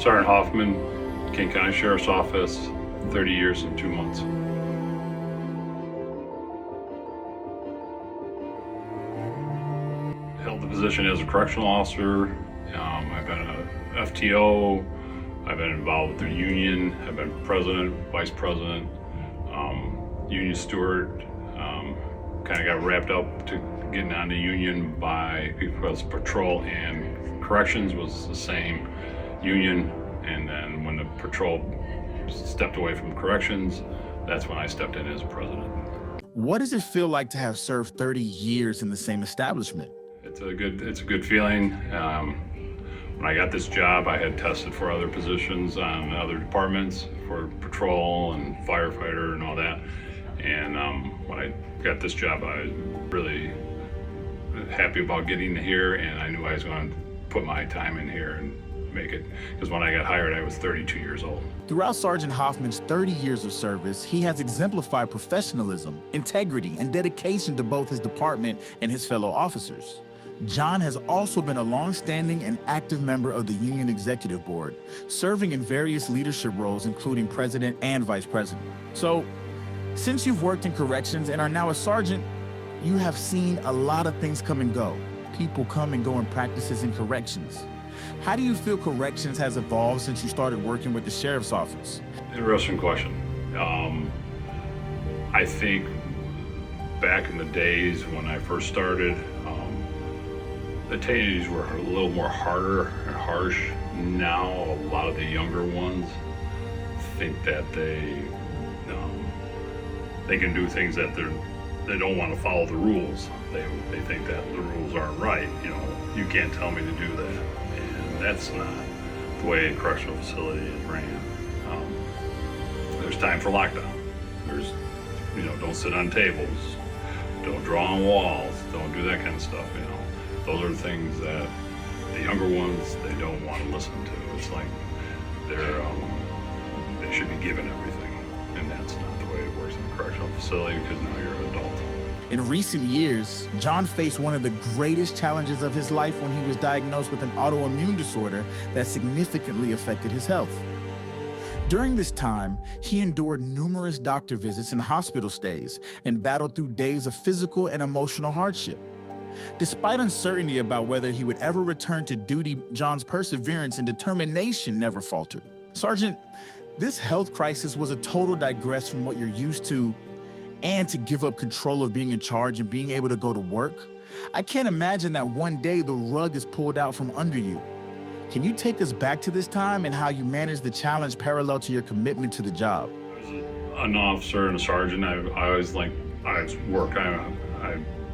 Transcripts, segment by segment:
Sergeant Hoffman, Kane County Sheriff's Office, 30 years and 2 months. Held the position as a correctional officer. I've been a FTO. I've been involved with the union. I've been president, vice president, union steward. Kind of got wrapped up to getting on the union because patrol and corrections was the same union. And then when the patrol stepped away from corrections, that's when I stepped in as president. What does it feel like to have served 30 years in the same establishment? It's a good feeling. When I got this job, I had tested for other positions on other departments for patrol and firefighter and all that. And when I got this job, I was really happy about getting here, and I knew I was going to put my time in here and make it, because when I got hired, I was 32 years old. Throughout Sergeant Hoffman's 30 years of service, he has exemplified professionalism, integrity, and dedication to both his department and his fellow officers. John has also been a long-standing and active member of the Union Executive Board, serving in various leadership roles, including president and vice president. So, since you've worked in corrections and are now a sergeant, you have seen a lot of things come and go. People come and go in practices in corrections. How do you feel corrections has evolved since you started working with the sheriff's office? Interesting question. I think back in the days when I first started, the detainees were a little more harder and harsh. Now, a lot of the younger ones think that they can do things that they don't want to follow the rules. They think that the rules aren't right. You can't tell me to do that. And that's not the way a correctional facility is ran. There's time for lockdown. There's, don't sit on tables. Don't draw on walls. Don't do that kind of stuff, Those are the things that the younger ones, they don't want to listen to. It's like they should be given everything. And that's not the way it works in a correctional facility, because now you're an adult. In recent years, John faced one of the greatest challenges of his life when he was diagnosed with an autoimmune disorder that significantly affected his health. During this time, he endured numerous doctor visits and hospital stays and battled through days of physical and emotional hardship. Despite uncertainty about whether he would ever return to duty, John's perseverance and determination never faltered. Sergeant, this health crisis was a total digress from what you're used to, and to give up control of being in charge and being able to go to work. I can't imagine that one day the rug is pulled out from under you. Can you take us back to this time and how you managed the challenge parallel to your commitment to the job? As an officer and a sergeant, I always work.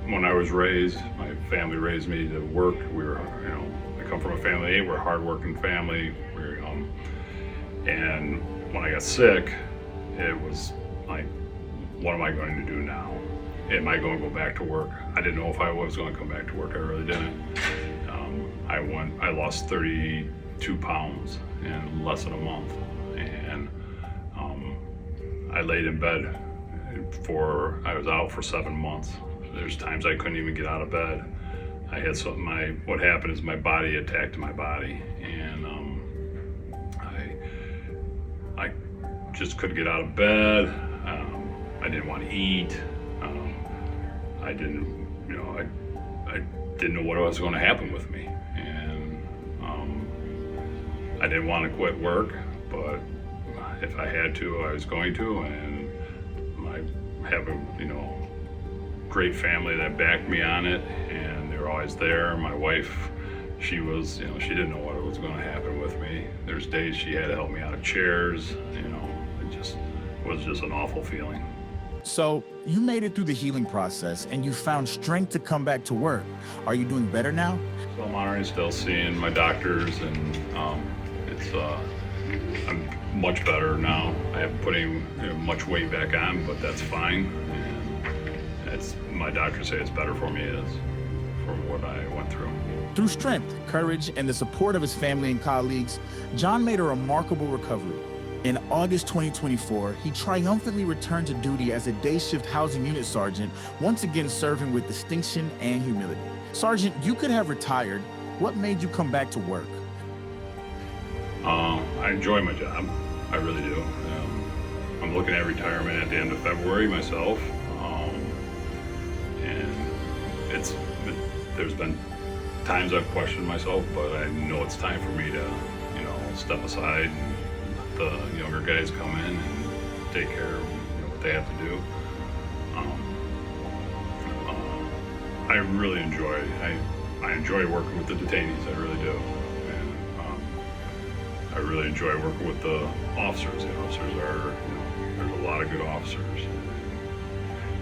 When I was raised, my family raised me to work. I come from a family, we're a hardworking family. And when I got sick, it was like, what am I going to do now? Am I going to go back to work? I didn't know if I was going to come back to work. I really didn't. I lost 32 pounds in less than a month. And I laid in bed I was out for 7 months. There's times I couldn't even get out of bed. I had what happened is my body attacked my body, and I just couldn't get out of bed. I didn't want to eat. I didn't know what was going to happen with me, and I didn't want to quit work, but if I had to, I was going to. And I have a great family that backed me on it, and they were always there. My wife, she didn't know what was going to happen with me. There's days she had to help me out of chairs. It was just an awful feeling. So you made it through the healing process and you found strength to come back to work. Are you doing better now? So I'm already still seeing my doctors, and I'm much better now. I haven't put any much weight back on, but that's fine. And my doctors say it's better for me from what I went through. Through strength, courage, and the support of his family and colleagues, John made a remarkable recovery. In August 2024, he triumphantly returned to duty as a day shift housing unit sergeant, once again serving with distinction and humility. Sergeant, you could have retired. What made you come back to work? I enjoy my job. I really do. I'm looking at retirement at the end of February myself. And there's been times I've questioned myself, but I know it's time for me to, step aside and let the younger guys come in and take care of what they have to do. I really enjoy. I enjoy working with the detainees. I really do, and I really enjoy working with the officers. The officers are, there's a lot of good officers.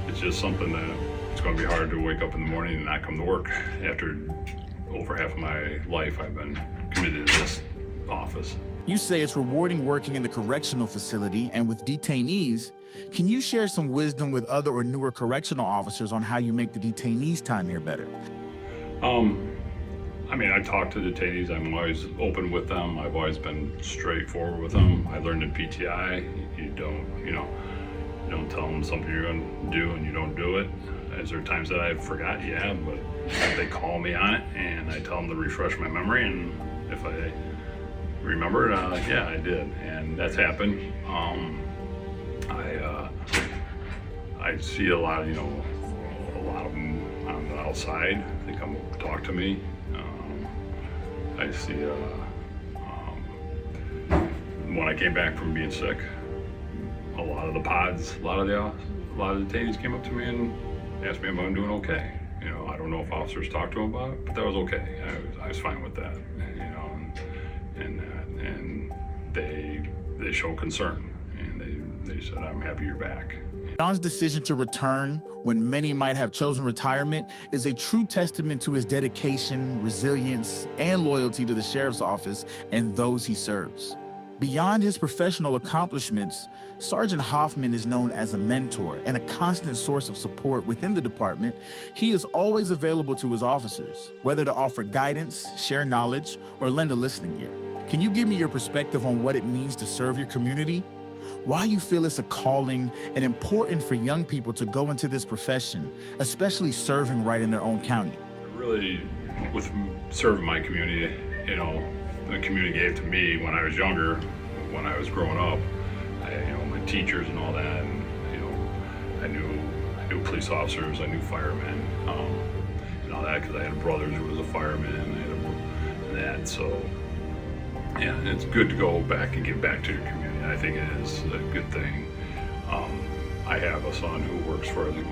It's just something that it's going to be hard to wake up in the morning and not come to work. After over half of my life, I've been committed to this office. You say it's rewarding working in the correctional facility and with detainees. Can you share some wisdom with other or newer correctional officers on how you make the detainees' time here better? I talk to detainees. I'm always open with them. I've always been straightforward with them. I learned in PTI, you don't tell them something you're going to do and you don't do it. Is there times that I forgot? Yeah, but they call me on it and I tell them to refresh my memory, and if I remember it, yeah, I did, and that's happened. I see a lot of them on the outside. They come talk to me. I see when I came back from being sick, a lot of the detainees came up to me and asked me if I'm doing okay. I don't know if officers talked to them about it, but that was okay. I was fine with that. And they show concern, and they said, "I'm happy you're back." John's decision to return when many might have chosen retirement is a true testament to his dedication, resilience, and loyalty to the sheriff's office and those he serves. Beyond his professional accomplishments, Sergeant Hoffman is known as a mentor and a constant source of support within the department. He is always available to his officers, whether to offer guidance, share knowledge, or lend a listening ear. Can you give me your perspective on what it means to serve your community? Why you feel it's a calling and important for young people to go into this profession, especially serving right in their own county? Really, with serving my community, the community gave to me when I was younger, when I was growing up. My teachers and all that, and I knew police officers, I knew firemen, and all that, because I had a brother who was a fireman, and that. So, yeah, it's good to go back and give back to your community. I think it is a good thing. I have a son who works for the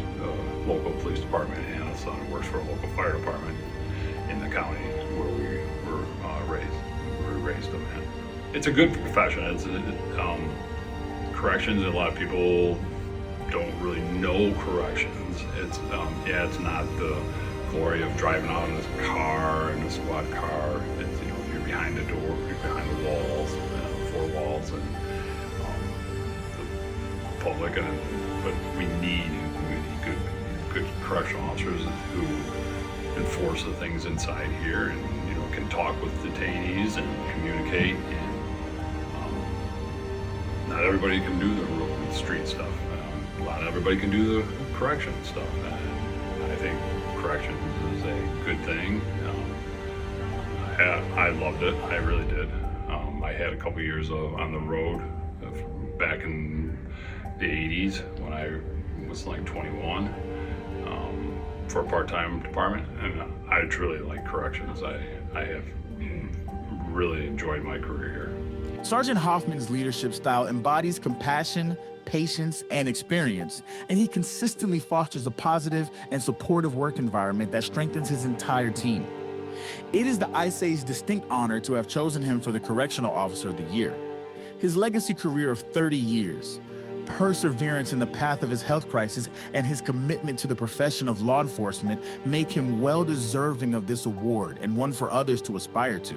local police department and a son who works for a local fire department in the county where we were raised them in. It's a good profession. Corrections, a lot of people don't really know corrections. It's not the glory of driving out in this car, in a squad car. It's, you're behind the door, you're behind the walls, four walls, and the public. But we need good correctional officers who enforce the things inside here, and can talk with detainees and communicate. And not everybody can do the street stuff. Not everybody can do the correction stuff. And I think corrections is a good thing. I loved it. I really did. I had a couple years on the road back in the 80s when I was like 21 for a part-time department, and I truly like corrections. I have really enjoyed my career here. Sergeant Hoffman's leadership style embodies compassion, patience, and experience, and he consistently fosters a positive and supportive work environment that strengthens his entire team. It is the ISA's distinct honor to have chosen him for the Correctional Officer of the Year. His legacy career of 30 years, perseverance in the path of his health crisis, and his commitment to the profession of law enforcement make him well deserving of this award, and one for others to aspire to.